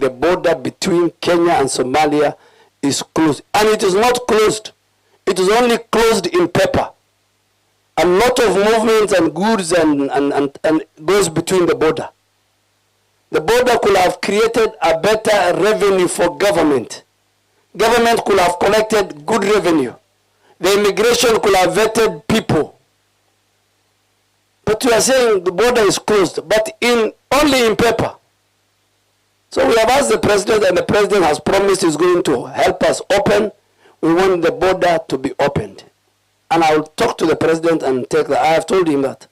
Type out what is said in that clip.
The border between Kenya and Somalia is closed. And it is not closed. It is only closed in paper. A lot of movements and goods and goes between the border. The border could have created a better revenue for government. Government could have collected good revenue. The immigration could have vetted people. But we are saying the border is closed, but only in paper. So we have asked the president, and the president has promised he's going to help us open. We want the border to be opened. And I will talk to the president and I have told him that